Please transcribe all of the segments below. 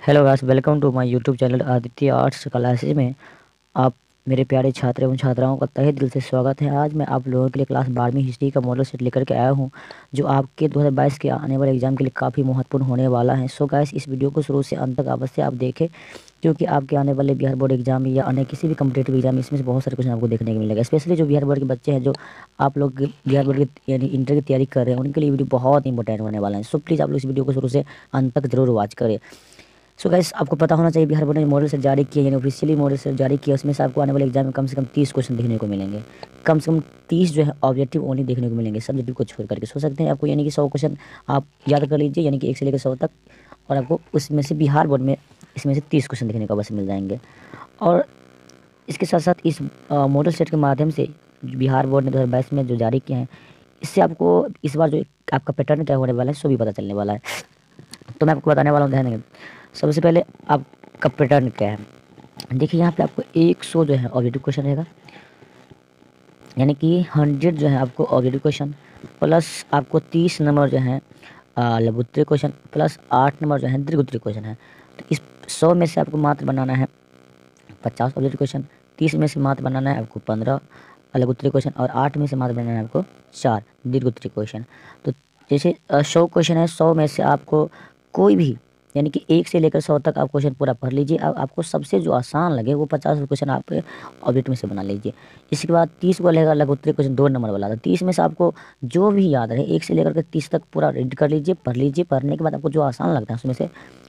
Hello guys, welcome to my YouTube channel Aditya arts classes में आप मेरे प्यारे छात्र एवं छात्राओं का तहे दिल से स्वागत है। आज मैं आप लोगों के लिए क्लास 12वीं हिस्ट्री का मॉडल सेट लेकर के आया हूं, जो आपके 2022 के आने वाले एग्जाम के लिए काफ़ी महत्वपूर्ण होने वाला है। सो गाइस, इस वीडियो को शुरू से अंत तक अवश्य आप देखें, क्योंकि आपके आने वाले बिहार बोर्ड एग्जाम या अन्य किसी भी कम्पिटेटिव एग्जाम इसमें से बहुत सारे क्वेश्चन आपको देखने को मिलेगा। स्पेशली जो बिहार बोर्ड के बच्चे हैं, जो आप लोग बिहार बोर्ड की यानी इंटर की तैयारी कर रहे हैं, उनके लिए वीडियो बहुत इंपॉर्टेंट होने वाला है। सो प्लीज़ आप लोग इस वीडियो को शुरू से अंत तक जरूर वॉच करें। सो गाइस, आपको पता होना चाहिए बिहार बोर्ड ने मॉडल सेट जारी किया, यानी ऑफिशियली मॉडल सेट जारी किया। उसमें से आपको आने वाले एग्जाम में कम से कम 30 क्वेश्चन देखने को मिलेंगे। कम से कम 30 जो है ऑब्जेक्टिव ओनली देखने को मिलेंगे, सब्जेक्टिव को छोड़ करके। सोच सकते हैं आपको, यानी कि 100 क्वेश्चन आप याद कर लीजिए, यानी कि 1 से लेकर 100 तक, और आपको उसमें से बिहार बोर्ड में इसमें से 30 क्वेश्चन देखने को अवश्य मिल जाएंगे। और इसके साथ साथ इस मॉडल सेट के माध्यम से बिहार बोर्ड ने 2022 में जो जारी किया है, इससे आपको इस बार जो आपका पैटर्न क्या होने वाला है सो भी पता चलने वाला है। तो मैं आपको बताने वाला हूँ, ध्यान देंगे। सबसे पहले आपका पैटर्न क्या है, देखिए यहाँ पे आपको 100 जो है ऑब्जेक्टिव क्वेश्चन रहेगा, यानी कि 100 जो है आपको ऑब्जेक्टिव क्वेश्चन, प्लस आपको 30 नंबर जो है लघु उत्तरीय क्वेश्चन, प्लस 8 नंबर जो है दीर्घ उत्तरीय क्वेश्चन है। तो इस 100 में से आपको मात्र बनाना है 50 ऑब्जेक्टिव क्वेश्चन, 30 में से मात्र बनाना है आपको 15 लघु उत्तरीय क्वेश्चन, और 8 में से मात्र बनाना है आपको 4 दीर्घ उत्तरीय क्वेश्चन। तो जैसे 100 क्वेश्चन है, 100 में से आपको कोई भी, यानी कि 1 से लेकर 100 तक आप क्वेश्चन पूरा पढ़ लीजिए। अब आपको सबसे जो आसान लगे वो 50 क्वेश्चन आप ऑब्जेक्ट में से बना लीजिए। इसके बाद 30 को लगेगा लघु उत्तरीय क्वेश्चन 2 नंबर वाला। तो 30 में से आपको जो भी याद रहे 1 से लेकर के 30 तक पूरा रीड कर लीजिए, पढ़ लीजिए। पढ़ने के बाद आपको जो आसान लगता है उसमें से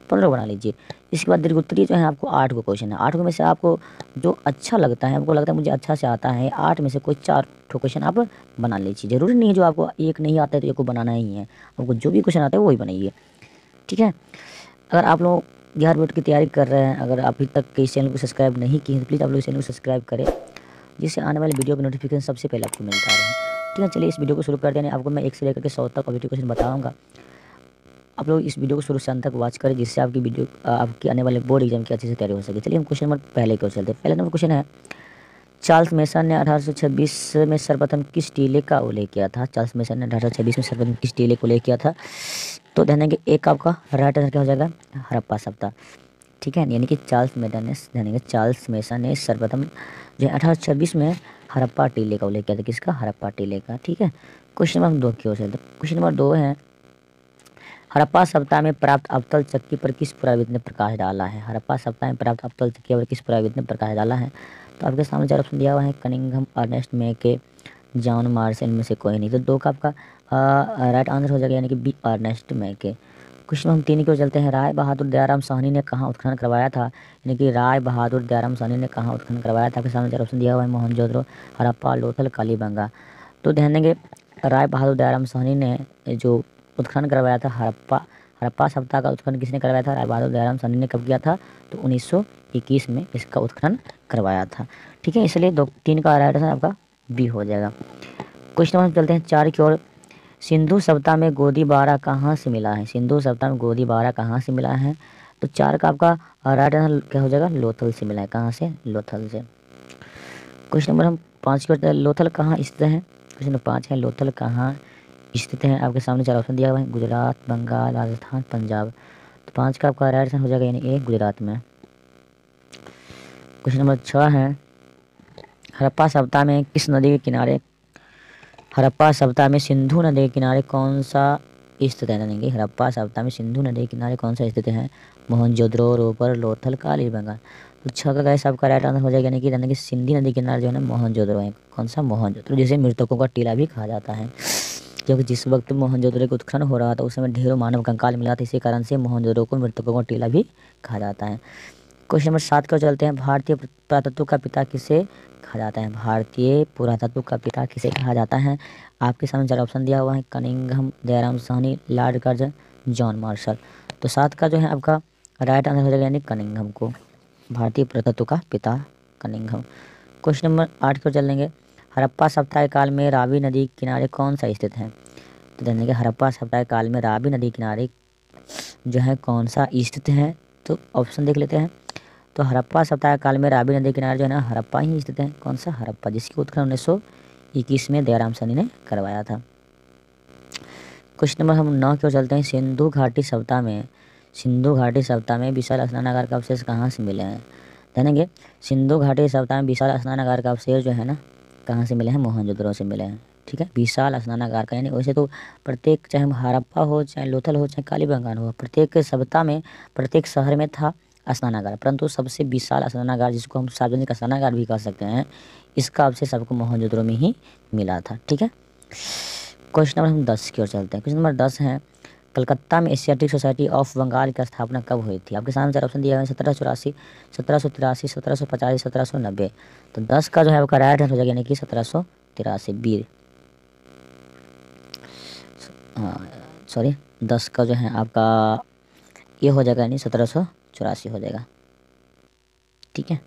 15 बना लीजिए। इसके बाद दीर्घ उत्तरीय जो है आपको 8 को क्वेश्चन है, 8 में से आपको जो अच्छा लगता है, आपको लगता है मुझे अच्छा से आता है, 8 में से कोई 4 क्वेश्चन आप बना लीजिए। ज़रूरी नहीं है जो आपको एक नहीं आता है तो एक को बनाना ही है, आपको जो भी क्वेश्चन आता है वही बनाइए, ठीक है। अगर आप लोग बिहार बोर्ड की तैयारी कर रहे हैं, अगर अभी तक इस चैनल को सब्सक्राइब नहीं किए हैं तो प्लीज़ आप लोग इस चैनल को सब्सक्राइब करें, जिससे आने वाले वीडियो का नोटिफिकेशन सबसे पहले आपको मिलता रहे, ठीक है। चलिए इस वीडियो को शुरू करते हैं। आपको मैं 1 से लेकर के 100 तक ऑब्जेक्टिव क्वेश्चन बताऊँगा। आप लोग इस वीडियो को शुरू से अंत तक वॉच करें, जिससे आपकी वीडियो आपकी आने वाले बोर्ड एग्जाम की अच्छे से तैयारी हो सके। चलिए हम क्वेश्चन नंबर पहले की ओर चलते हैं। पहला नंबर क्वेश्चन है, चार्ल्स मेसन ने 1826 में सर्वप्रथम किस टीले का उल्लेख किया था? चार्ल्स मेसन ने 1826 में सर्वप्रथम किस टीले को उल्लेख किया था? तो ध्यान देंगे, एक आपका राइट आंसर क्या हो जाएगा, हड़प्पा सप्ताह, ठीक है। यानी कि चार्ल्स मेसन ने सर्वप्रथम जो है 1826 में हड़प्पा टीले का उल्लेख किया था। किसका? हड़प्पा टीले का, ठीक है। क्वेश्चन नंबर 2 की ओर चलते हैं। क्वेश्चन नंबर 2 है, हड़प्पा सप्ताह में प्राप्त अवतल चक्की पर किस पुराविद ने प्रकाश डाला है? हड़प्पा सप्ताह में प्राप्त अवतल चक्की पर किस पुराविद ने प्रकाश डाला है? तो आपके सामने 4 ऑप्शन दिया हुआ है, कनिंघम, अर्नेस्ट मेके, जॉन मार्शल, में से कोई नहीं। तो 2 का आपका राइट आंसर हो जाएगा, यानी कि बी, अर्नेस्ट मेके। क्वेश्चन हम 3 की ओर चलते हैं। राय बहादुर दयाराम साहनी ने कहाँ उत्खनन करवाया था? यानी कि राय बहादुर दयाराम साहनी ने कहाँ उत्खनन करवाया था? आपके सामने 4 ऑप्शन दिया हुआ है, मोहनजोदड़ो, हड़प्पा, लोथल, कालीबंगा। तो ध्यान देंगे, राय बहादुर दयाराम साहनी ने जो उत्खनन करवाया था हड़प्पा सप्ताह का उत्खनन किसने करवाया था? राय बहादुर दयाराम साहनी ने कब किया था? तो 1921 में इसका उत्खनन करवाया था, ठीक है। इसलिए 3 का राइट आंसर आपका बी हो जाएगा। क्वेश्चन नंबर चलते हैं 4 की ओर। सिंधु सभ्यता में गोदी बारा कहाँ से मिला है? सिंधु सभ्यता में गोदी बारा कहाँ से मिला है? तो 4 का आपका राइट आंसर क्या हो जाएगा, लोथल से मिला है। कहाँ से? लोथल से। क्वेश्चन नंबर हम 5 की ओर, लोथल कहाँ स्थित है? क्वेश्चन नंबर 5 है, लोथल कहाँ स्थित है? आपके सामने 4 ऑप्शन दिया हुआ है, गुजरात, बंगाल, राजस्थान, पंजाब। तो 5 का आपका राइट आंसर हो जाएगा, यानी ए, गुजरात में। क्वेश्चन नंबर 6 है, हड़प्पा सभ्यता में किस नदी के किनारे, हड़प्पा सभ्यता में सिंधु नदी के किनारे कौन सा स्थित है? नहीं, हड़प्पा सभ्यता में सिंधु नदी के किनारे कौन सा स्थित है? मोहनजोदड़ो, रोपर, लोथल, कालीबंगा। तो 6 का गाइस आपका राइट आंसर हो जाएगा, यानी कि सिंधी नदी के किनारे जो है ना मोहनजोदड़ो है। कौन सा? मोहनजोदड़ो, जिसे मृतकों का टीला भी कहा जाता है, क्योंकि जिस वक्त मोहनजोदड़ो का उत्खनन हो रहा था उस समय ढेरों मानव कंकाल मिला था, इसी कारण से मोहनजोदड़ो को मृतकों का टीला भी कहा जाता है। क्वेश्चन नंबर 7 को चलते हैं। भारतीय पुरातत्व का पिता किसे कहा जाता है? भारतीय पुरातत्व का पिता किसे कहा जाता है? आपके सामने 4 ऑप्शन दिया हुआ है, Cunningham, Dayaram Sahni, Lord Curzon, John Marshall. तो 7 का जो है आपका राइट आंसर हो जाएगा, यानी कनिंघम को, भारतीय पुरातत्व का पिता कनिंघम। क्वेश्चन नंबर 8 को चलेंगे। हड़प्पा सभ्यता काल में रावी नदी के किनारे कौन सा स्थित है? तो देखेंगे, हड़प्पा सभ्यता काल में रावी नदी किनारे जो है कौन सा स्थित है? तो ऑप्शन देख लेते हैं। तो हड़प्पा सभ्यता काल में रावी नदी किनारे जो है ना हड़प्पा ही स्थित है। कौन सा? हड़प्पा, जिसकी उत्खनन 1921 में दयाराम साहनी ने करवाया था। क्वेश्चन नंबर हम 9 की ओर चलते हैं। सिंधु घाटी सभ्यता में सिंधु घाटी सभ्यता में विशाल स्नानागार का अवशेष कहाँ से मिले हैं? जानेंगे। सिंधु घाटी सभ्यता में विशाल स्नानागार का अवशेष जो है ना, कहाँ से मिले हैं? मोहनजोदड़ो से मिले हैं। ठीक है, विशाल स्नानागार का, यानी वैसे तो प्रत्येक, चाहे हड़प्पा हो, चाहे लोथल हो, चाहे कालीबंगान हो, प्रत्येक सभ्यता में, प्रत्येक शहर में था स्नानागार, परंतु सबसे विशाल स्नानागार, जिसको हम सार्वजनिक स्नानागार भी कह सकते हैं, इसका अवशेष सबको मोहनजोदड़ो में ही मिला था। ठीक है, क्वेश्चन नंबर हम 10 की ओर चलते हैं। क्वेश्चन नंबर 10 है, कलकत्ता में एशियाटिक सोसाइटी ऑफ बंगाल की स्थापना कब हुई थी? आपके सामने 4 ऑप्शन दिया हुआ है, 1784, 1783, 1785, 1790। तो 10 का जो है आपका राइट आंसर हो जाएगा, यानी कि 1783 बी। हाँ सॉरी, 10 का जो है आपका ये हो जाएगा, यानी 1784 हो जाएगा। ठीक है,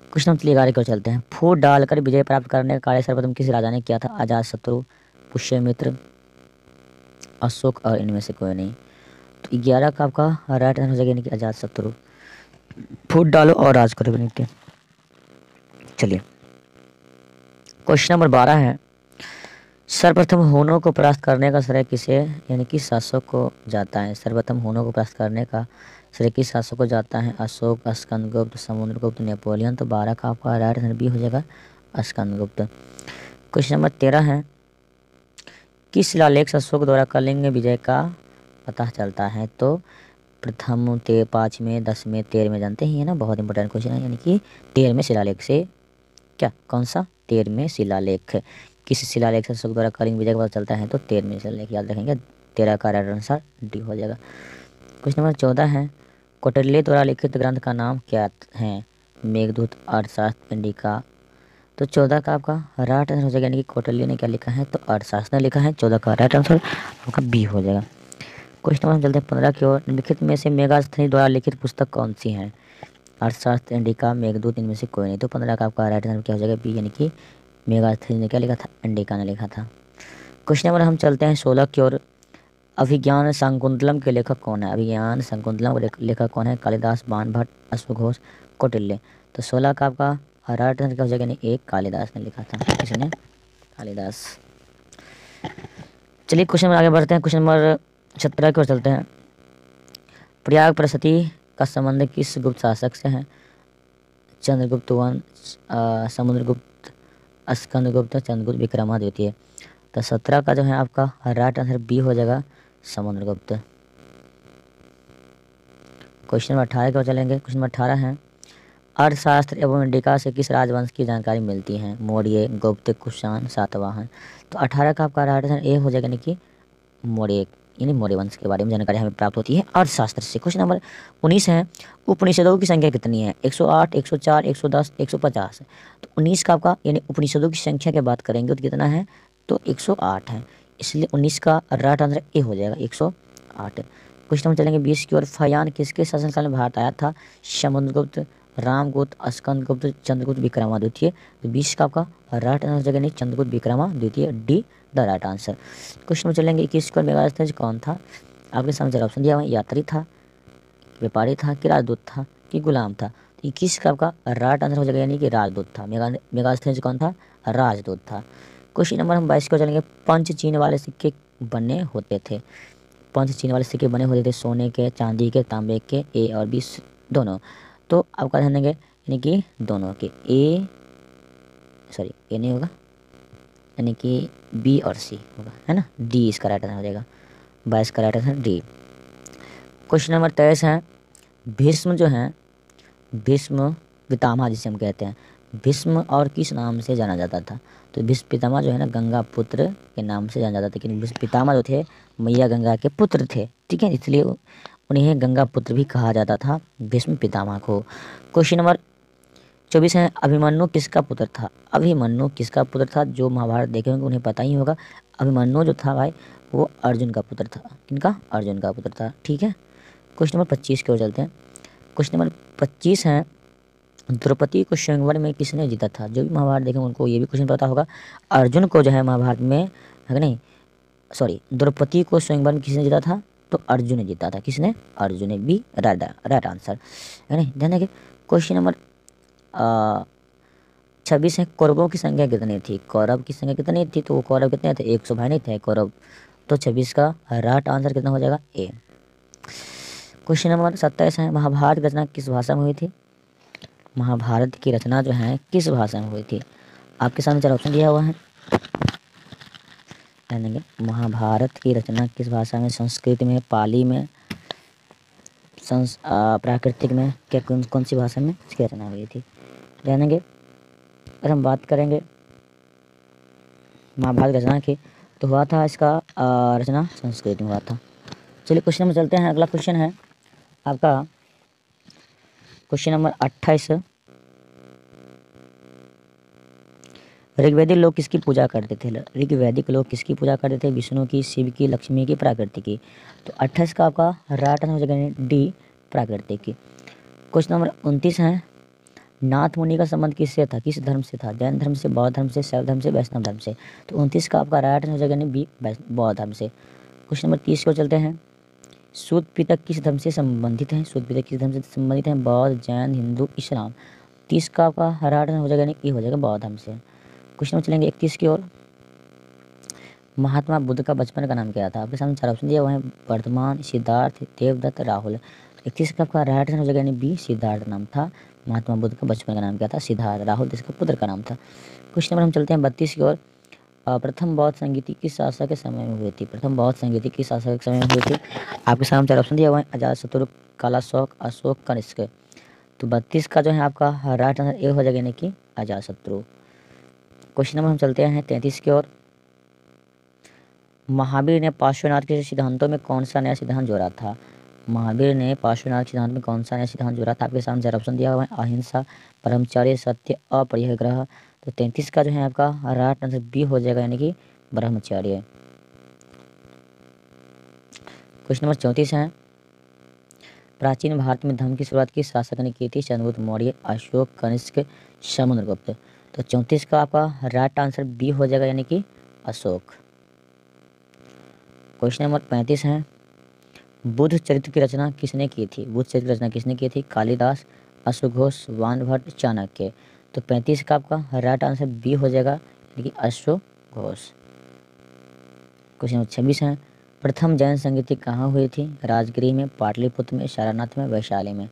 क्वेश्चन नंबर 11 की ओर चलते हैं। फूट डालकर विजय प्राप्त करने का कार्य सर्वप्रथम किस राजा ने किया था? अजातशत्रु, पुष्यमित्र, अशोक और इनमें से कोई नहीं। तो 11 का आपका राइट आंसर हो जाएगा, यानी कि अजातशत्रु। फूट डालो और राज करो नीति। चलिए, क्वेश्चन नंबर 12 है, सर्वप्रथम हुनों को परास्त करने का श्रेय किसे, यानी कि शासक को जाता है? सर्वप्रथम हुनों को परास्त करने का श्रेय किस शासक को जाता है? अशोक, स्कंदगुप्त, समुद्रगुप्त, नेपोलियन। तो 12 का आपका राइट आंसर भी हो जाएगा स्कंदगुप्त। क्वेश्चन नंबर 13 है, किस शिलालेख से अशोक द्वारा कलिंग विजय का पता चलता है? तो प्रथम, 5वें, 10वें, 13वें, जानते ही है ना, बहुत इंपॉर्टेंट क्वेश्चन है। यानी कि 13वें शिलालेख से, क्या कौन सा? 13वें शिलालेख। किस शिलालेख से अशोक द्वारा कलिंग विजय का पता चलता है? तो 13वें शिलालेख, याद रखेंगे। 13 का राइट आंसर डी हो जाएगा। क्वेश्चन नंबर 14 है, कौटिल्य द्वारा लिखित ग्रंथ का नाम क्या है? मेघदूत, अर्थशास्त्र, पिंडिका। तो 14 का आपका राइट आंसर हो जाएगा, यानी कि कौटिल्य ने क्या लिखा है? तो अर्थशास्त्र ने लिखा है। 14 का राइट आंसर आपका बी हो जाएगा। क्वेश्चन नंबर चलते हैं 15 की ओर। निम्नलिखित में से मेगास्थनी द्वारा लिखित पुस्तक कौन सी है? अर्थशास्त्र, इंडिका, मेघदूत, इनमें से कोई नहीं। तो 15 का आपका राइट आंसर क्या हो जाएगा? बी, यानी कि मेगास्थनी ने क्या लिखा था? इंडिका ने लिखा था। क्वेश्चन नंबर हम चलते हैं 16 की ओर। अभिज्ञान शाकुंतलम के लेखक कौन है? अभिज्ञान शाकुंतलम के लेखक कौन है? कालिदास, बाणभट्ट, अश्वघोष, कौटिल्य। तो 16 का आपका राइट आंसर क्या हो जाएगा? यानी एक, कालिदास ने लिखा था। किसने? कालिदास। चलिए क्वेश्चन नंबर आगे बढ़ते हैं। क्वेश्चन नंबर 17 की ओर चलते हैं। प्रयाग प्रसति का संबंध किस गुप्त शासक से है? चंद्रगुप्त वंश, समुद्रगुप्त, स्कंदगुप्त, चंद्रगुप्त, विक्रमादित्य। तो 17 का जो है आपका राइट आंसर बी हो जाएगा, समुद्रगुप्त। क्वेश्चन नंबर 18 की ओर चलेंगे। क्वेश्चन नंबर 18 है, अर्थशास्त्र एवं इंडिका से किस राजवंश की जानकारी मिलती है? मौर्य, गुप्त, कुषाण, सातवाहन। तो 18 का आपका राइट आंसर ए हो जाएगा, यानी कि मौर्य, यानी मौर्य वंश के बारे में जानकारी हमें प्राप्त होती है अर्थशास्त्र से। क्वेश्चन नंबर 19 है, उपनिषदों की संख्या कितनी है? 108, 104, 110, 150। तो 19 का आपका, यानी उपनिषदों की संख्या की बात करेंगे तो कितना है? तो 108 है, इसलिए 19 का राइट आंसर ए हो जाएगा, 108। क्वेश्चन नंबर चलेंगे 20 की ओर। फयान किसके शासनकाल में भारत आया था? समुद्रगुप्त, रामगुप्त, स्कंदगुप्त, चंद्रगुप्त, विक्रमादित्य। तो 20 का आपका राइट आंसर जगह नहीं, Chandragupta Vikramaditya, D the right answer. Question में चलेंगे 21 को। मेगास्थनीज कौन था? आपके सामने जरा ऑप्शन दिया हुआ है, यात्री था, व्यापारी था, कि राजदूत था, कि गुलाम था। तो 21 का आपका राइट आंसर हो जाएगा, यानी कि राजदूत था। मेगास्थनीज कौन था? राजदूत था। क्वेश्चन नंबर हम 22 को चलेंगे। पंच चीन वाले सिक्के बने होते थे? पंच चीन वाले सिक्के बने होते थे सोने के, चांदी के, तांबे के, ए और बी दोनों। तो आपका ध्यान देंगे, यानी कि दोनों के, ए सॉरी ए नहीं होगा, यानी कि बी और सी होगा, है ना। डी इसका राइट आंसर हो जाएगा, 22 का right answer D. Question number 23 है, भीष्म जो है, भीष्म पितामह जिसे हम कहते हैं, भीष्म और किस नाम से जाना जाता था? तो भीष्म पितामह जो है ना, गंगा पुत्र के नाम से जाना जाता था, लेकिन भीष्म पितामह जो थे मैया गंगा के पुत्र थे। ठीक है, इसलिए उन्हें गंगा पुत्र भी कहा जाता था, भीष्म पितामह को। क्वेश्चन नंबर 24 है, अभिमन्यु किसका पुत्र था? अभिमन्यु किसका पुत्र था? जो महाभारत देखे होंगे उन्हें पता ही होगा। अभिमन्यु जो था भाई, वो अर्जुन का पुत्र था। किनका? अर्जुन का पुत्र था। ठीक है, क्वेश्चन नंबर 25 की ओर चलते हैं। क्वेश्चन नंबर 25 है, द्रौपदी को स्वयंवर में किसने जीता था? जो भी महाभारत देखें उनको ये भी क्वेश्चन पता होगा। अर्जुन को जो है महाभारत में, है नहीं, सॉरी, द्रौपदी को स्वयंवर में किसने जीता था? तो अर्जुन ने जीता था। किसने? अर्जुन ने, भी राइट आंसर, है नहीं। ध्यान देंगे। क्वेश्चन नंबर 26 है, कौरवों की संख्या कितनी थी? कौरव की संख्या कितनी थी? तो वो कौरव कितने थे? 100 भाई नहीं थे कौरव। तो 26 का राइट आंसर कितना हो जाएगा? ए। क्वेश्चन नंबर 27 है, महाभारत की रचना किस भाषा में हुई थी? महाभारत की रचना जो है किस भाषा में हुई थी? आपके सामने 4 ऑप्शन दिया हुआ है, जानेंगे। महाभारत की रचना किस भाषा में? संस्कृत में, पाली में, प्राकृतिक में, क्या कौन सी भाषा में इसकी रचना हुई थी, जानेंगे। अगर हम बात करेंगे महाभारत रचना की, तो हुआ था इसका रचना संस्कृत में हुआ था। चलिए क्वेश्चन में चलते हैं। अगला क्वेश्चन है आपका क्वेश्चन नंबर 28। ऋग्वैदिक लोग किसकी पूजा करते थे? ऋग्वैदिक लोग किसकी पूजा करते थे? विष्णु की, शिव की, लक्ष्मी की, प्रकृति की। तो 28 का आपका राइट आंसर हो जाएगा डी, प्रकृति की। क्वेश्चन नंबर 29 है, नाथ मुनि का संबंध किससे था? किस धर्म से था? जैन धर्म से, बौद्ध धर्म से, शैव धर्म से, वैष्णव धर्म से। तो 29 का आपका राइट आंसर हो जाएगा बी, बौद्ध धर्म से। क्वेश्चन नंबर 30 को चलते हैं, सूत पितक किस धर्म से संबंधित हैं? सूत पितक किस धर्म से संबंधित हैं? बौद्ध, जैन, हिंदू, इस्लाम। 30 का आपका राइट आंसर हो जाएगा यानी ये हो जाएगा बौद्ध धर्म से। क्वेश्चन में चलेंगे 31 की ओर, महात्मा बुद्ध का बचपन का नाम क्या था? आपके सामने 4 ऑप्शन दिया हुआ है, वर्धमान, सिद्धार्थ, देवदत्त, राहुल। 31 का आपका राइट आंसर हो जाएगा यानी बी, सिद्धार्थ नाम था। महात्मा बुद्ध का बचपन का नाम क्या था? सिद्धार्थ। राहुल जिसका पुत्र का नाम था। क्वेश्चन नंबर हम चलते हैं 32 की ओर, प्रथम बौद्ध संगीति किस शासक के समय में हुई थी? प्रथम बौद्ध संगीति किस शासक के समय में हुई थी? आपके सामने 4 ऑप्शन दिया हुआ है, अजातशत्रु, कालाशोक, अशोक, कनिष्क। तो 32 का जो है आपका राइट आंसर ए हो जाएगा यानी कि अजातशत्रु। क्वेश्चन नंबर हम चलते हैं 33 की ओर, महावीर ने पार्श्वनाथ के सिद्धांतों में कौन सा नया सिद्धांत जोड़ा था? महावीर ने पार्श्वनाथ के सिद्धांत में कौन सा नया सिद्धांत जोड़ा था? आपके सामने 4 ऑप्शन दिया हुआ है, अहिंसा, ब्रह्मचर्य, सत्य, अपरिग्रह। तो 33 का जो है आपका राइट आंसर बी हो जाएगा यानी कि ब्रह्मचर्य। क्वेश्चन नंबर 34 है, प्राचीन भारत में धर्म की शुरुआत किस शासक ने की थी? चंद्रगुप्त मौर्य, अशोक, कनिष्क, समुद्रगुप्त। तो 34 का आपका राइट आंसर बी हो जाएगा यानी कि अशोक। क्वेश्चन नंबर 35 है, बुद्ध चरित्र की रचना किसने की थी? बुद्ध चरित्र की रचना किसने की थी? कालिदास, अश्वघोष, वानभट्ट, चाणक्य। तो 35 का आपका राइट आंसर बी हो जाएगा यानी कि अश्वघोष। क्वेश्चन नंबर 26 है, प्रथम जैन संगीति कहाँ हुई थी? राजगृह में, पाटलिपुत्र में, सारनाथ में, वैशाली में।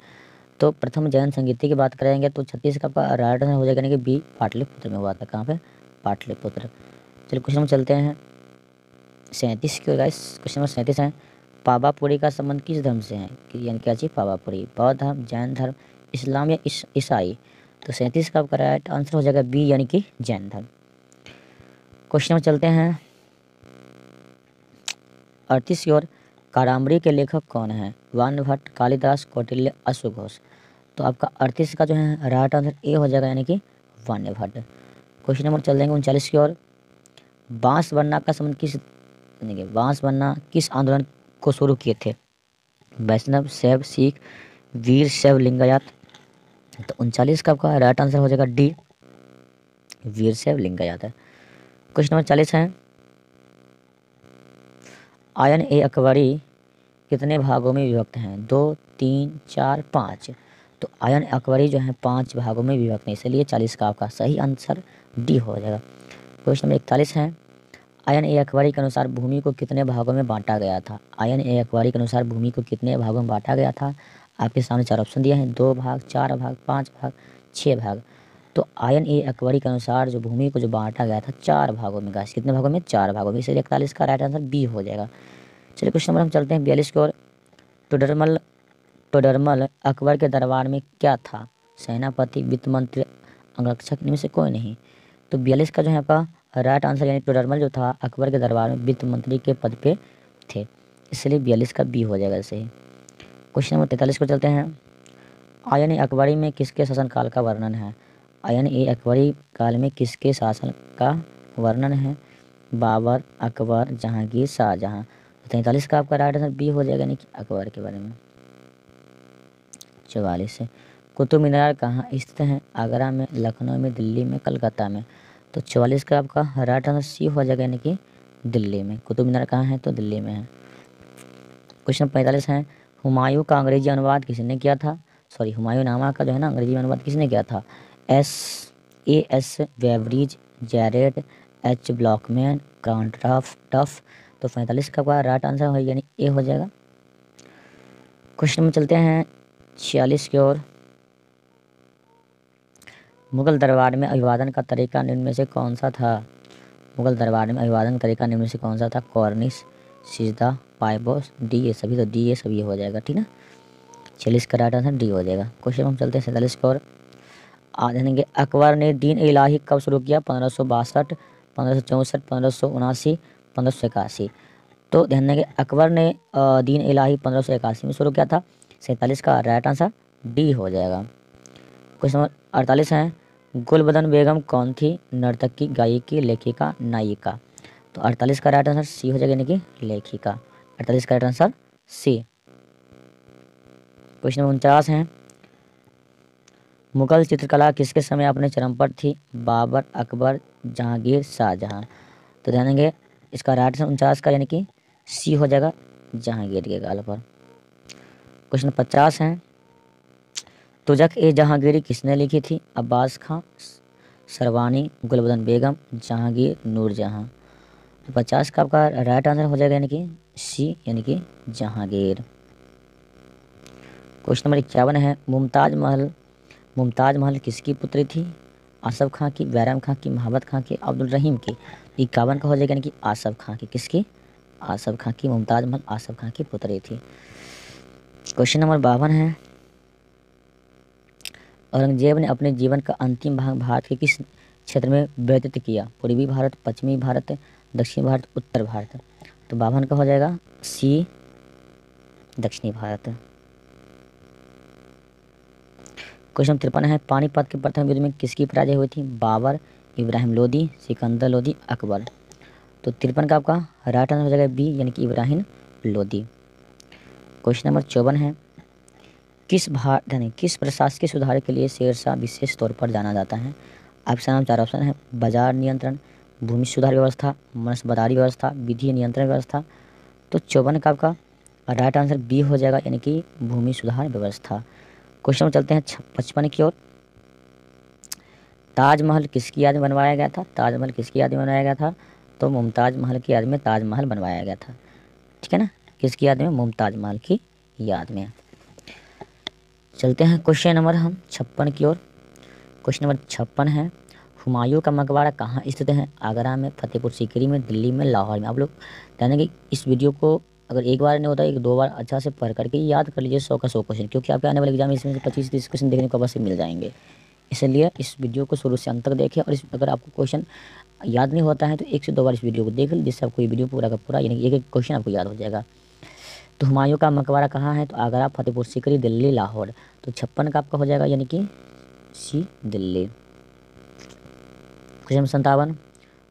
तो प्रथम जैन संगीति की बात करेंगे तो 36 का आपका राइट आंसर हो जाएगा यानी कि बी, पाटलिपुत्र में हुआ था। कहाँ पे? पाटलिपुत्र। चलिए क्वेश्चन में चलते हैं 37 की। गाइस क्वेश्चन नंबर 37 है, पावापुरी का संबंध किस धर्म से है? यानी क्या चीज़? पावापुरी, बौद्ध धर्म, जैन धर्म, इस्लाम या ईसाई। तो 37 का आपका राइट आंसर हो जाएगा बी यानी कि जैन धर्म। क्वेश्चन में चलते हैं 38 की ओर, कादम्बरी के लेखक कौन है? वानभट्ट, कालिदास, कौटिल्य, अश्वघोष। तो आपका 38 का जो है राइट आंसर ए हो जाएगा यानी कि वानभट्ट। क्वेश्चन नंबर चल देंगे 39 की ओर, बांस बनना का संबंध किस, बांस बनना किस आंदोलन को शुरू किए थे? वैष्णव, शैव, सिख, वीर शैव लिंगायत। तो 39 का आपका राइट आंसर हो जाएगा डी, वीर शैव लिंगायत है। क्वेश्चन नंबर 40 है, आयन ए अकबरी कितने भागों में विभक्त हैं? 2, 3, 4, 5। तो आयन अकबरी जो है 5 भागों में विभक्त है, इसलिए 40 का आपका सही आंसर डी हो जाएगा। क्वेश्चन नंबर 41 है, आयन ए अकबरी के अनुसार भूमि को कितने भागों में बांटा गया था? आयन ए अकबरी के अनुसार भूमि को कितने भागों में बांटा गया था? आपके सामने 4 ऑप्शन दिए हैं, 2 भाग, 4 भाग, 5 भाग, 6 भाग। तो आयन ए अकबरी के अनुसार जो भूमि को जो बांटा गया था 4 भागों में। गाइस कितने भागों में? 4 भागों में, इसलिए 41 का राइट आंसर बी हो जाएगा। चलिए क्वेश्चन नंबर हम चलते हैं 42 की ओर, टोडरमल अकबर के दरबार में क्या था? सेनापति, वित्त मंत्री, अंगरक्षक, इनमें से कोई नहीं। तो 42 का जो है आपका राइट आंसर यानी टोडरमल जो था अकबर के दरबार में वित्त मंत्री के पद पे थे, इसलिए 42 का बी हो जाएगा सही। क्वेश्चन नंबर 43 को चलते हैं, आयन ए अकबरी में किसके शासनकाल का वर्णन है? आयन ए अकबरी काल में किसके शासन का वर्णन है? बाबर, अकबर, जहांगीर, शाहजहां। 43 का आपका राइट आंसर बी हो जाएगा यानी कि अकबर के बारे में। 44 है, कुतुब मीनार कहाँ स्थित है? आगरा में, लखनऊ में, दिल्ली में, कलकत्ता में। तो 44 का आपका राइट आंसर सी हो जाएगा यानी कि दिल्ली में। कुतुब मीनार कहाँ है? तो दिल्ली में है। क्वेश्चन 45 है, हुमायूं का अंग्रेजी अनुवाद किसने किया था? हुमायूंनामा का जो है ना अंग्रेजी अनुवाद किसने किया था? एस वेवरिज, जैरेड, एच ब्लॉकमैन, क्राउनटफ, तो 45 का आपका राइट आंसर हो यानी ए हो जाएगा। क्वेश्चन में चलते हैं 46 की ओर। मुगल दरबार में अभिवादन का तरीका निम्न में से कौन सा था? मुगल दरबार में अभिवादन का तरीका निम्न में से कौन सा था? कॉर्निश, सिजदा, पाइबोस, डी ए सभी। तो डी ए सभी हो जाएगा, ठीक ना। 46 का राइट आंसर डी हो जाएगा। क्वेश्चन हम चलते हैं 47 की ओर। आज जानेंगे अकबर ने दीन इलाही कब शुरू किया? 1562, 1564, 1579, 1581। तो ध्यान देंगे अकबर ने दीन इलाही 1581 में शुरू किया था। 47 का राइट आंसर डी हो जाएगा। क्वेश्चन नंबर 48 है, गुलबदन बेगम कौन थी? नर्तकी, गायिकी, लेखिका, नायिका। तो 48 का राइट आंसर सी हो जाएगा, यानी कि लेखिका। 48 का right answer C. Question number 49 है, मुगल चित्रकला किसके समय अपने चरम पर थी? बाबर, अकबर, जहांगीर, शाहजहां। तो ध्यान देंगे इसका राइट आंसर 49 का यानी कि सी हो जाएगा, जहांगीर के गाल पर। क्वेश्चन 50 है, तुजक ए जहांगीरी किसने लिखी थी? अब्बास खां, सरवानी, गुलबदन बेगम, जहांगीर, नूरजहां। तो 50 का आपका राइट आंसर हो जाएगा यानी कि सी, यानी कि जहांगीर। क्वेश्चन नंबर 51 है, मुमताज महल किसकी पुत्री थी? आसफ खां की, बैरम खां की, महाबत खां की, अब्दुल रहीम की। 51 का हो जाएगा यानी कि आसफ खां की। किसकी? आसफ खां की। मुमताज महल आसफ खां की पुत्री थी। क्वेश्चन नंबर 52 है, औरंगजेब ने अपने जीवन का अंतिम भाग भारत के किस क्षेत्र में व्यतीत किया? पूर्वी भारत, पश्चिमी भारत, दक्षिणी भारत, उत्तर भारत। तो 52 का हो जाएगा सी, दक्षिणी भारत। क्वेश्चन 53 है, पानीपत के प्रथम युद्ध में किसकी पराजय हुई थी? बाबर, इब्राहिम लोदी, सिकंदर लोदी, अकबर। तो 53 का आपका राइट आंसर हो जाएगा बी, यानी कि इब्राहिम लोदी। क्वेश्चन नंबर 54 है, किस प्रशासकीय सुधार के लिए शेरशाह विशेष तौर पर जाना जाता है? आपके नाम 4 ऑप्शन है, बाजार नियंत्रण, भूमि सुधार व्यवस्था, मनसबदारी व्यवस्था, विधि नियंत्रण व्यवस्था। तो 54 का आपका राइट आंसर बी हो जाएगा, यानी कि भूमि सुधार व्यवस्था। क्वेश्चन में चलते हैं 55 की ओर। ताजमहल किसकी याद में बनवाया गया था? ताजमहल किसकी याद में बनवाया गया था? तो मुमताज महल की याद में ताजमहल बनवाया गया था, ठीक है ना। किसकी याद में? मुमताज महल की याद में। चलते हैं क्वेश्चन नंबर हम 56 की ओर। क्वेश्चन नंबर 56 है, हुमायूं का मकबरा कहाँ स्थित है? आगरा में, फतेहपुर सीकरी में, दिल्ली में, लाहौर में। आप लोग ध्यान देंगे इस वीडियो को अगर एक बार नहीं होता एक दो बार अच्छा से पढ़ करके याद कर लीजिए 100 का 100 क्वेश्चन, क्योंकि आपके आने वाले एग्जाम में इसमें से 25-30 क्वेश्चन देखने को अवश्य मिल जाएंगे। इसलिए इस वीडियो को शुरू से अंत तक देखें, और इस अगर आपको क्वेश्चन याद नहीं होता है तो 1 से 2 बार इस वीडियो को देख लीजिए, जिससे आपको ये वीडियो पूरा का पूरा यानी एक एक क्वेश्चन आपको याद हो जाएगा। तो हुमायूं का मकबरा कहाँ है? तो आगरा, फतेहपुर सीकरी, दिल्ली, लाहौर। तो 56 का आपका हो जाएगा यानी कि सी, दिल्ली। क्वेश्चन 57,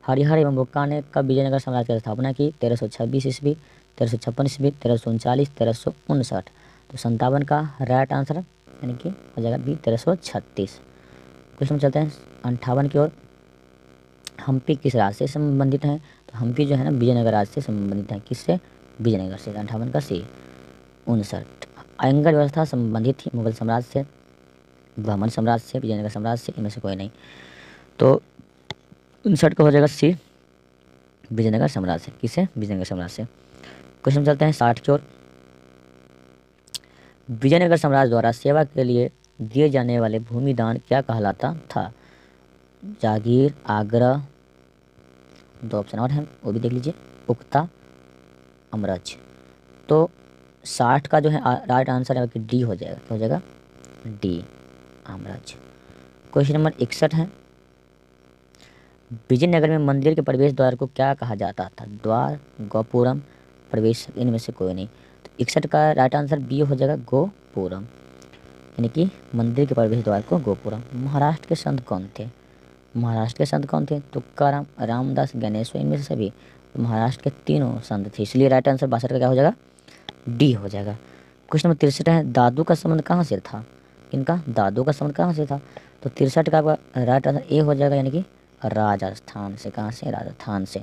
हरिहर एवं बुक्का ने कब विजयनगर साम्राज्य की स्थापना की? 1326 ईस्वी, 1356 ईस्वी, 1339, 1359। तो 57 का राइट आंसर यानी कि हो जाएगा बी, 1336। क्वेश्चन चलते हैं 58 की ओर। हम्पी किस राज्य से संबंधित है? तो हम्पी जो है ना विजयनगर राज्य से संबंधित है। किससे? विजयनगर से। 58 का सी। 59, आयंगर व्यवस्था संबंधित थी मुगल साम्राज्य से, ब्राह्मण साम्राज्य से, विजयनगर साम्राज्य से, इनमें से कोई नहीं। तो 59 का हो जाएगा सी, विजयनगर साम्राज्य से। किससे? विजयनगर साम्राज्य से। क्वेश्चन चलते हैं 60 की ओर। विजयनगर साम्राज्य द्वारा सेवा के लिए दिए जाने वाले भूमि दान क्या कहलाता था? जागीर, आग्रह, 2 ऑप्शन और हैं वो भी देख लीजिए, उक्ता, अमरज। तो 60 का जो है राइट आंसर है कि डी हो जाएगा। क्या हो जाएगा? डी, अमरज। क्वेश्चन नंबर 61 है, विजयनगर में मंदिर के प्रवेश द्वार को क्या कहा जाता था? द्वार, गोपुरम, प्रवेश, इनमें से कोई नहीं। तो 61 का राइट आंसर बी हो जाएगा, गोपुरम, यानी कि मंदिर के प्रवेश द्वार को गोपुरम। महाराष्ट्र के संत कौन थे? महाराष्ट्र के संत कौन थे? तुकाराम, रामदास, गणेशवर, इनमें से सभी। तो महाराष्ट्र के तीनों संत थे, इसलिए राइट आंसर 62 का क्या हो जाएगा? डी हो जाएगा। क्वेश्चन नंबर 63 है, दादू का संबंध कहाँ से था? इनका दादू का संबंध कहाँ से था? तो 63 का आपका राइट आंसर ए हो जाएगा, यानी कि राजस्थान से। कहाँ से? राजस्थान से।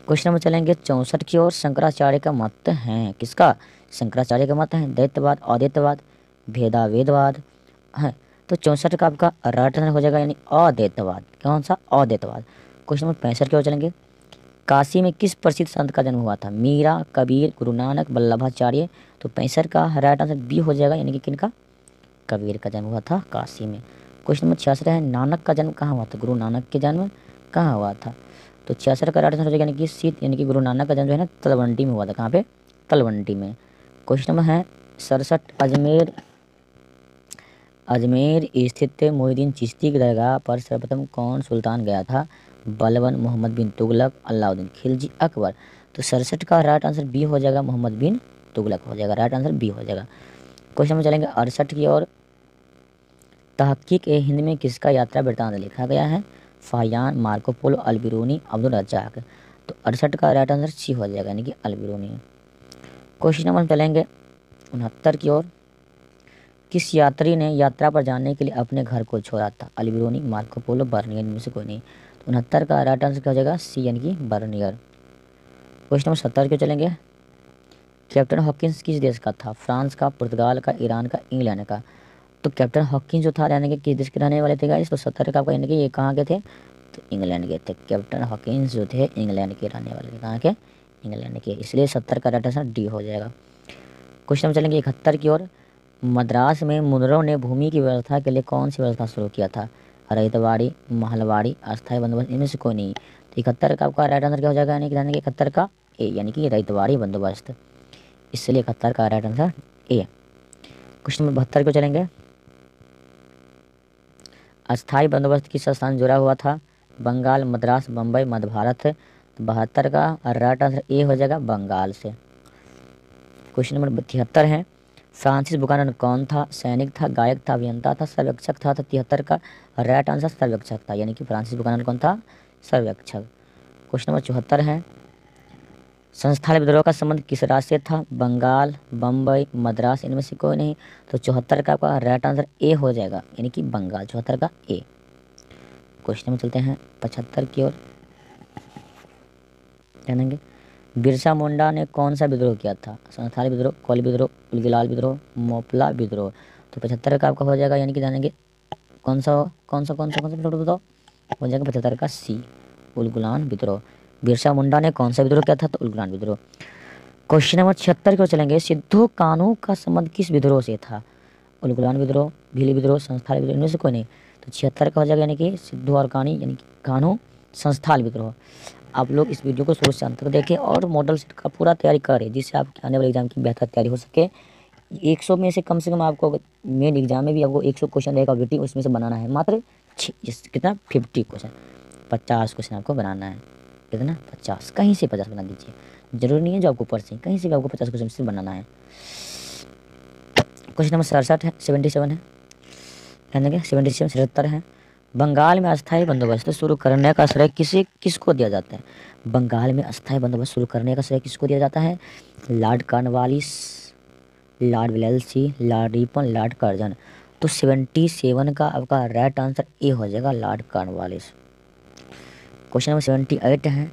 क्वेश्चन नंबर चलेंगे 64 की ओर। शंकराचार्य का मत है किसका? शंकराचार्य का मत है दैत्यवाद, अद्वैतवाद, भेदावेदवाद है। तो 64 का आपका राइट आंसर हो जाएगा यानी अद्वैतवाद। कौन सा? अद्वैतवाद। क्वेश्चन नंबर 65 की ओर चलेंगे। काशी में किस प्रसिद्ध संत का जन्म हुआ था? मीरा, कबीर, गुरु नानक, वल्लभाचार्य। तो 65 का राइट आंसर बी हो जाएगा, यानी कि किनका? कबीर का जन्म हुआ था काशी में। क्वेश्चन नंबर 66 है, नानक का जन्म कहाँ हुआ था? गुरु नानक के जन्म कहाँ हुआ था? तो 66 का राइट आंसर हो जाएगा, यानी कि सी, यानी कि गुरु नानक का जन्म जो है ना तलवंडी में हुआ था। कहाँ पे? तलवंडी में। क्वेश्चन नंबर है 67, अजमेर स्थित मोहिउद्दीन चिश्ती की दरगाह पर सर्वप्रथम कौन सुल्तान गया था? बलबन, मोहम्मद बिन तुगलक, अलाउद्दीन खिलजी, अकबर। तो 67 का राइट आंसर बी हो जाएगा, मोहम्मद बिन तुगलक हो जाएगा। राइट आंसर बी हो जाएगा। क्वेश्चन में चलेंगे 68 की ओर। तहकीक ए हिंद में किसका यात्रा वृत्तांत लिखा गया है? Fahien, Marco Polo, Al-Biruni, Abdul Razzaq. तो 68 का राइट आंसर सी हो जाएगा, यानी कि अल-बिरूनी। क्वेश्चन नंबर चलेंगे 69 की ओर। किस यात्री ने यात्रा पर जाने के लिए अपने घर को छोड़ा था? अल-बिरूनी, मार्को पोलो, बर्नियर। इनमें से कोई नहीं। तो 69 का राइट आंसर क्या हो जाएगा? सी, यानी कि बर्नियर। क्वेश्चन नंबर 70 के चलेंगे। कैप्टन हॉकिंस किस देश का था? फ्रांस का, पुर्तगाल का, ईरान का, इंग्लैंड का। तो कैप्टन हॉकिंस जो था यानी कि किस देश के रहने वाले थे गाइस? तो 70 का आपका यानी कि ये कहाँ के थे? तो इंग्लैंड के थे। कैप्टन हॉकिंस जो थे इंग्लैंड के रहने वाले थे। कहाँ के? इंग्लैंड के। इसलिए 70 का राइट आंसर डी हो जाएगा। क्वेश्चन चलेंगे 71 की ओर। मद्रास में मुनरों ने भूमि की व्यवस्था के लिए कौन सी व्यवस्था शुरू किया था? रईतवाड़ी, महलवाड़ी, अस्थायी बंदोबस्त। इनमें से कोई नहीं। तो 71 का आपका राइट आंसर क्या हो जाएगा? यानी कि 71 का ए, यानी कि रईतवाड़ी बंदोबस्त। इसलिए 71 का right answer A. Question number 72 को चलेंगे। अस्थाई बंदोबस्त किस स्थान से जुड़ा हुआ था? बंगाल, मद्रास, बम्बई, मध्य भारत। तो 72 का राइट आंसर ए हो जाएगा, बंगाल से। क्वेश्चन नंबर 73 है। फ्रांसिस बुकानन कौन था? सैनिक था, गायक था, अभियंता था, सर्वेक्षक था। तो 73 का राइट आंसर सर्वेक्षक था, यानी कि फ्रांसिस बुकानन कौन था? सर्वेक्षक। क्वेश्चन नंबर 74 है। संस्थान विद्रोह का संबंध किस राज्य से था? बंगाल, बम्बई, मद्रास। इनमें से कोई नहीं। तो 74 का आपका राइट आंसर ए हो जाएगा, यानी कि बंगाल। 74 का ए। क्वेश्चन में चलते हैं 75 की ओर। जानेंगे बिरसा मुंडा ने कौन सा विद्रोह किया था? संथाली विद्रोह, कोल विद्रोह, उलगिलाल विद्रोह, मोपला विद्रोह। तो 75 का आपका हो जाएगा, यानी कि जानेंगे कौन सा विद्रोह बताओ? हो जाएगा 75 का सी, उलगुलान विद्रोह। बिरसा मुंडा ने कौन सा विद्रोह किया था? तो उलगुलान विद्रोह। क्वेश्चन नंबर 76 को चलेंगे। सिद्धू कान्हू का संबंध किस विद्रोह से था? उलगुलान विद्रोह, भील विद्रोह, संस्थाल विद्रोह। इनमें से कोई नहीं। तो 76 का हो जाएगा, यानी कि सिद्धू और कान्ही, यानी कि कान्हू संस्थाल विद्रोह। आप लोग इस वीडियो को शुरू से अंत तक देखें और मॉडल सेट का पूरा तैयारी करें, जिससे आपके आने वाले एग्जाम की बेहतर तैयारी हो सके। 100 में से कम आपको मेन एग्जाम में भी आपको 100 क्वेश्चन रहेगा वेटिंग, उसमें से बनाना है मात्र कितना 50 क्वेश्चन, 50 क्वेश्चन आपको बनाना है। कितना? 50। कहीं से 50 बना दीजिए, जरूरी नहीं है जो आपको ऊपर से, कहीं से भी आपको 50 क्वेश्चन से बनाना है। क्वेश्चन नंबर 67 है, 77 है, यानी कि 77 77 है। बंगाल में अस्थायी बंदोबस्त शुरू करने का श्रेय किसको दिया जाता है? बंगाल में अस्थायी बंदोबस्त शुरू करने का श्रेय किसको दिया जाता है? Lord Cornwallis, Lord Wellesley, Lord Ripon, Lord Curzon. तो 77 का आपका राइट आंसर ए हो जाएगा, लॉर्ड कॉर्नवालिस। क्वेश्चन नंबर 78 है।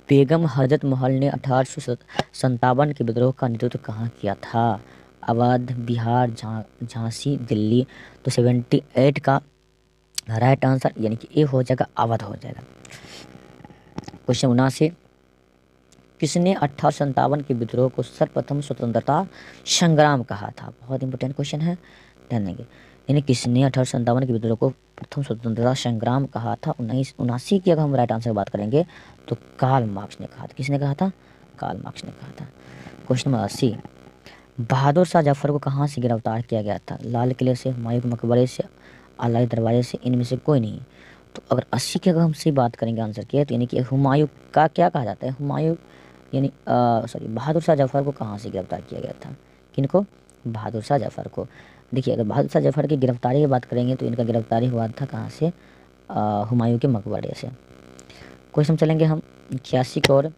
बेगम हजरत महल ने 1857 के विद्रोह का नेतृत्व कहाँ किया था? अवध, बिहार, झांसी, दिल्ली। तो 78 का राइट आंसर यानी कि ए हो जाएगा, अवध हो जाएगा। क्वेश्चन 79। किसने 1857 के विद्रोह को सर्वप्रथम स्वतंत्रता संग्राम कहा था? बहुत इंपॉर्टेंट क्वेश्चन है, ध्यान देंगे। यानी किसने 1857 के विद्रोह को प्रथम स्वतंत्रता संग्राम कहा था? 1979 की अगर हम राइट आंसर बात करेंगे तो कार्ल मार्क्स ने कहा था। किसने कहा था? कार्ल मार्क्स ने कहा था। Question number 80। बहादुर शाह जफर को कहाँ से गिरफ्तार किया गया था? लाल किले से, हुमायूं के मकबरे से, आला दरवाजे से। इनमें से कोई नहीं। तो अगर 80 की अगर हम से बात करेंगे आंसर की, तो यानी कि हुमायूं का क्या कहा जाता है? हुमायूं यानी बहादुर शाह जफर को कहाँ से गिरफ्तार किया गया था? किनको? बहादुर शाह जफर को। देखिए अगर बहादुर शाह जफर की गिरफ्तारी की बात करेंगे तो इनका गिरफ्तारी हुआ था कहाँ से? हुमायूं के मकबरे से। क्वेश्चन चलेंगे हम 81 की ओर।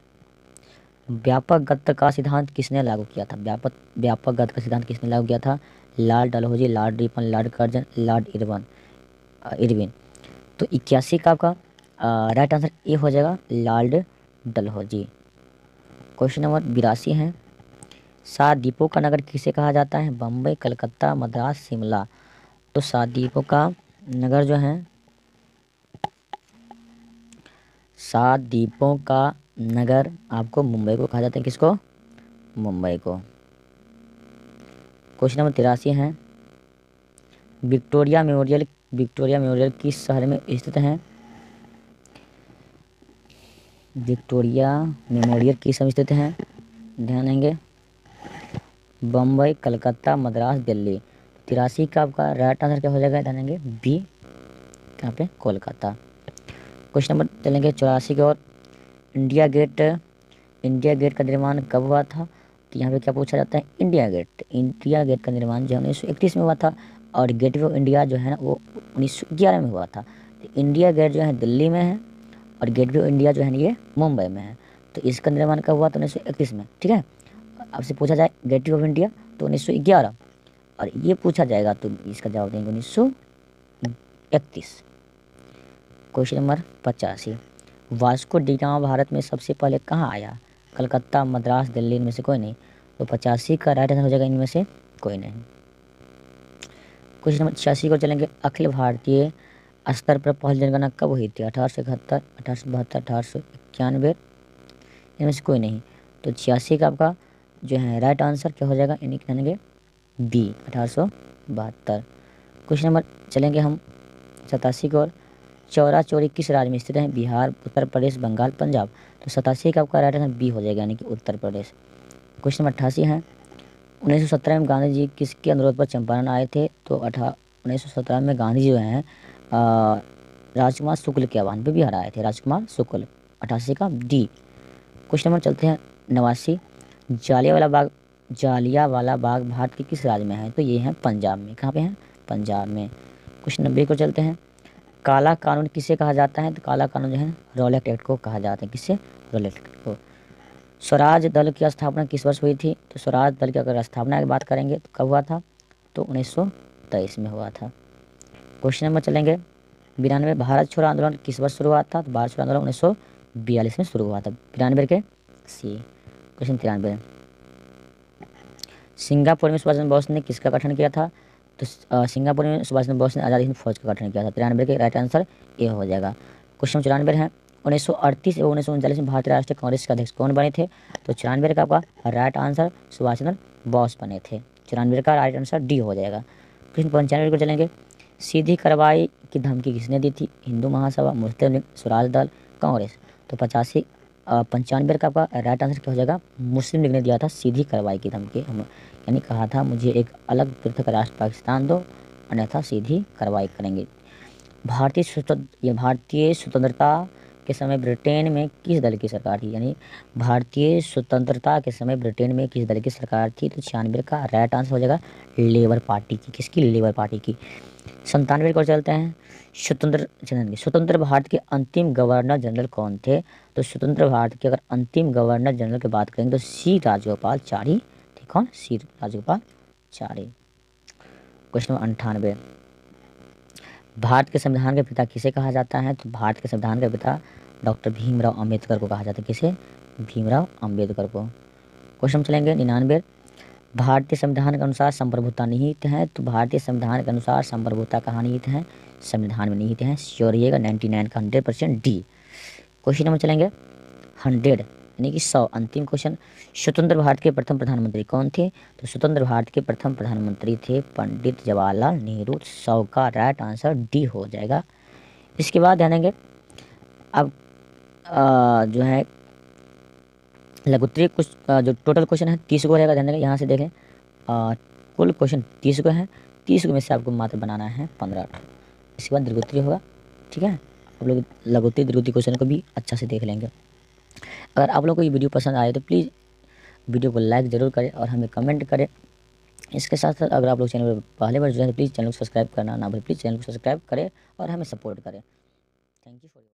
व्यापक गद्य का सिद्धांत किसने लागू किया था? व्यापक गद्य का सिद्धांत किसने लागू किया था? Lord Dalhousie, Lord Ripon, Lord Curzon, Lord Irwin. तो 81 का आपका राइट आंसर ए हो जाएगा, लॉर्ड डलहौजी। क्वेश्चन नंबर 82 है। 7 द्वीपों का नगर किसे कहा जाता है? बम्बई, कलकत्ता, मद्रास, शिमला। तो 7 द्वीपों का नगर जो है, 7 द्वीपों का नगर आपको मुंबई को कहा जाता है, किसको? मुंबई को। क्वेश्चन नंबर 83 है, विक्टोरिया मेमोरियल किस शहर में स्थित है? विक्टोरिया मेमोरियल किस में स्थित है? ध्यान देंगे, बम्बई, कलकत्ता, मद्रास, दिल्ली। 83 का आपका राइट आंसर क्या हो जाएगा? ध्यान देंगे बी, यहाँ पे कोलकाता। क्वेश्चन नंबर चलेंगे 84 की ओर, इंडिया गेट का निर्माण कब हुआ था? तो यहाँ पे क्या पूछा जाता है? इंडिया गेट का निर्माण जो 1931 में हुआ था, और गेटवे ऑफ इंडिया जो है ना वो 1911 में हुआ था। तो इंडिया गेट जो है दिल्ली में है, और गेटवे ऑफ इंडिया जो है ये मुंबई में है। तो इसका निर्माण कब हुआ? तो 1931 में। ठीक है, आपसे पूछा जाए गेटवे ऑफ इंडिया तो 1911, और ये पूछा जाएगा तो इसका जवाब देंगे 1931। Question number 85, Vasco D gamma Bharat में सबसे पहले कहाँ आया? कलकत्ता, मद्रास, दिल्ली, इनमें से कोई नहीं। तो 85 का राइट आंसर हो जाएगा इनमें से कोई नहीं। क्वेश्चन नंबर 86 को चलेंगे, अखिल भारतीय स्तर पर पहली जनगणना कब हुई थी? 1871, 1872, 1891, इनमें से कोई नहीं। तो 86 का आपका जो है राइट आंसर क्या हो जाएगा? यानी कि बी, 1872। क्वेश्चन नंबर चलेंगे हम 87 की ओर, चौरा चौरी किस राज्य में स्थित है? बिहार, उत्तर प्रदेश, बंगाल, पंजाब। तो 87 का आपका राइट आंसर बी हो जाएगा, यानी कि उत्तर प्रदेश। क्वेश्चन नंबर 88 है, 1917 में गांधी जी किसके अनुरोध पर चंपारण आए थे? तो 1917 में गांधी जी जो हैं राजकुमार शुक्ल के आह्वान पर बिहार आए थे, राजकुमार शुक्ल। 88 का डी। क्वेश्चन नंबर चलते हैं 89, जालियांवाला बाग भारत के किस राज्य में है? तो ये है पंजाब में। कहाँ पे है? पंजाब में। क्वेश्चन 90 को चलते हैं, काला कानून किसे कहा जाता है? तो काला कानून जो है रॉलेट एक्ट को कहा जाता है। किससे? रॉलेट एक्ट को। स्वराज दल की स्थापना किस वर्ष हुई थी? तो स्वराज दल की अगर स्थापना की बात करेंगे तो कब हुआ था? तो 1923 में हुआ था। क्वेश्चन नंबर चलेंगे 92, भारत छोड़ो आंदोलन किस वर्ष शुरू हुआ था? तो भारत छोड़ो आंदोलन 1942 में शुरू हुआ था। 92 के सी। क्वेश्चन 93, सिंगापुर में सुभाष चंद्र बोस ने किसका गठन किया था? तो सिंगापुर में सुभाष चंद्र बोस ने आज़ाद हिंद फौज का गठन किया था। 93 के राइट आंसर ए हो जाएगा। क्वेश्चन 94 है, 1938 एवं 1939 में भारतीय राष्ट्रीय कांग्रेस के अध्यक्ष कौन बने थे? तो 94 का आपका राइट आंसर सुभाष चंद्र बोस बने थे। 94 का राइट आंसर डी हो जाएगा। क्वेश्चन 95 को चलेंगे, सीधी कार्रवाई की धमकी किसने दी थी? हिंदू महासभा, मुस्लिम लीग, स्वराज दल, कांग्रेस। तो 95 का आपका राइट आंसर क्या हो जाएगा? मुस्लिम लीग ने दिया था सीधी कार्रवाई की धमकी, हम यानी कहा था मुझे एक अलग पृथक राष्ट्र पाकिस्तान दो, अन्यथा सीधी कार्रवाई करेंगे। भारतीय स्वतंत्रता के समय ब्रिटेन में किस दल की सरकार थी? यानी भारतीय स्वतंत्रता के समय ब्रिटेन में किस दल की सरकार थी? तो 96 का राइट आंसर हो जाएगा लेबर पार्टी की। किसकी? लेबर पार्टी की। 97 को चलते हैं, स्वतंत्र भारत के अंतिम गवर्नर जनरल कौन थे? तो स्वतंत्र भारत के अगर अंतिम गवर्नर जनरल की बात करेंगे तो सी राजगोपालाचारी थे। कौन? सी राजगोपालाचारी। क्वेश्चन नंबर 98, भारत के संविधान के पिता किसे कहा जाता है? तो भारत के संविधान के पिता डॉक्टर भीमराव अंबेडकर को कहा जाता है। किसे? भीमराव अंबेडकर को। क्वेश्चन चलेंगे 99, भारतीय संविधान के अनुसार संप्रभुता निहित है। तो भारतीय संविधान के अनुसार संप्रभुता कहाँ निहित है? संविधान में निहित है। श्योरिएगा 99 का 100% डी। क्वेश्चन नंबर चलेंगे 100 यानी कि 100, अंतिम क्वेश्चन, स्वतंत्र भारत के प्रथम प्रधानमंत्री कौन थे? तो स्वतंत्र भारत के प्रथम प्रधानमंत्री थे पंडित जवाहरलाल नेहरू। 100 का राइट आंसर डी हो जाएगा। इसके बाद ध्यान देंगे अब जो है लघुत्तरीय कुछ जो टोटल क्वेश्चन है 30 को रहेगा। ध्यान देंगे, यहाँ से देखें कुल क्वेश्चन 30 को है, 30 में से आपको मात्र बनाना है 15। इसके बाद दीर्घोत्तरीय होगा। ठीक है, आप लोग लघुत्तरीय दीर्घोत्तरीय क्वेश्चन को भी अच्छा से देख लेंगे। अगर आप लोग को ये वीडियो पसंद आए तो प्लीज़ वीडियो को लाइक ज़रूर करें और हमें कमेंट करें। इसके साथ साथ अगर आप लोग चैनल पर पहले बार जुड़े हैं तो प्लीज़ चैनल को सब्सक्राइब करना ना भूलें। प्लीज़ चैनल को सब्सक्राइब करें और हमें सपोर्ट करें। Thank you for